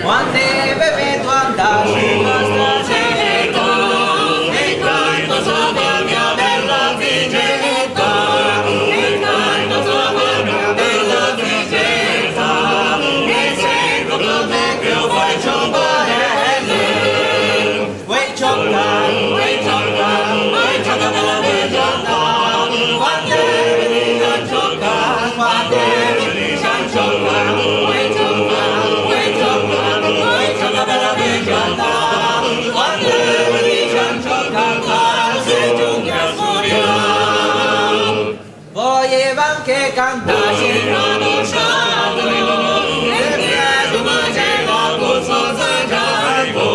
quando beve tu andavi nostra città, e canto sopra mia bella frigetta, e canto sopra mia bella frigetta, e sento come che vuoi giocare, vuoi giocare, vuoi giocare, vuoi giocare bella frigetta, quando vedi a giocare, quando vedi a giocare, vuoi giocare, vuoi giocare, vuoi giocare bella frigetta, quando vedi a giocare, se giungi a furia, volevo anche cantare fino lasciato, e piace faceva questo saggiato,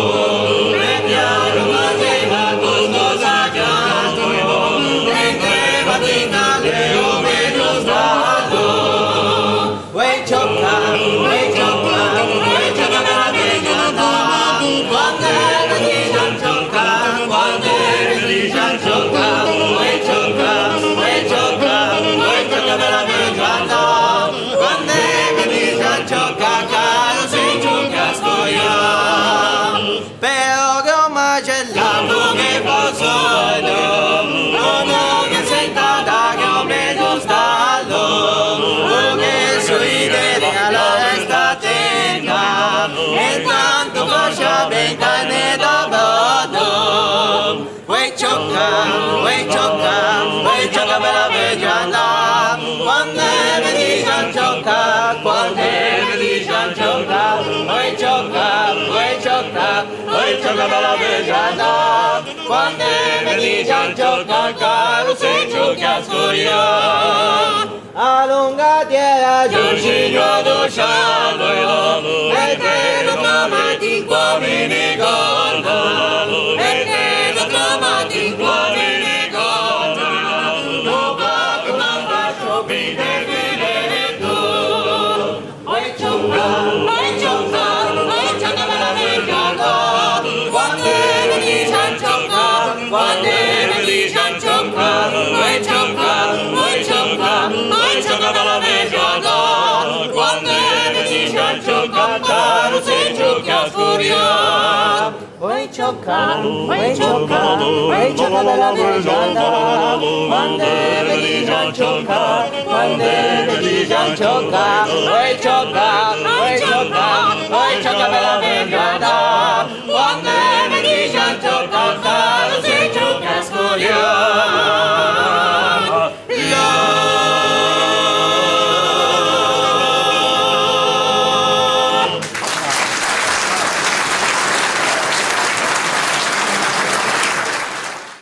e piace faceva questo saggiato, e che mattina che ho meglio stato, vuoi giocare, vuoi giocare, vuoi giocare bella frigetta, quando vedi a giocare, quando vedi a giocare, vuoi giocare, vuoi giocare, vuoi giocare bella frigetta, quando vedi a giocare, sei gioca a scogliare, però che ho macellato che posso non ho che sentata che ho meglio stato, che sui denti alla estateca, e tanto faccia bene ne da brodo, vuoi giocare, vuoi giocare, vuoi giocare bella frigetta, quando vedi a giocare, quando vedi a giocare, vuoi giocare, vuoi giocare, vuoi giocare bella frigetta, quando vedi a giocare, caro se giochi a scogliare, allungati era Giorgino Dociano, e te lo trovati in cuore mi ricordo, e te lo trovati in cuore mi ricordo, lo faccio ma faccio bene bene tu, vuoi giocare, vuoi giocare, vuoi giocare bella frigetta, quando vedi a giocare, quando vedi a giocare, vuoi giocare, vuoi giocare, vuoi giocare bella frigetta, quando vedi a giocare, caro se giochi a furia, vuoi giocare, vuoi giocare, vuoi giocare bella frigetta, quando vedi a giocare, quando vedi a giocare, vuoi giocare, vuoi giocare, vuoi giocare bella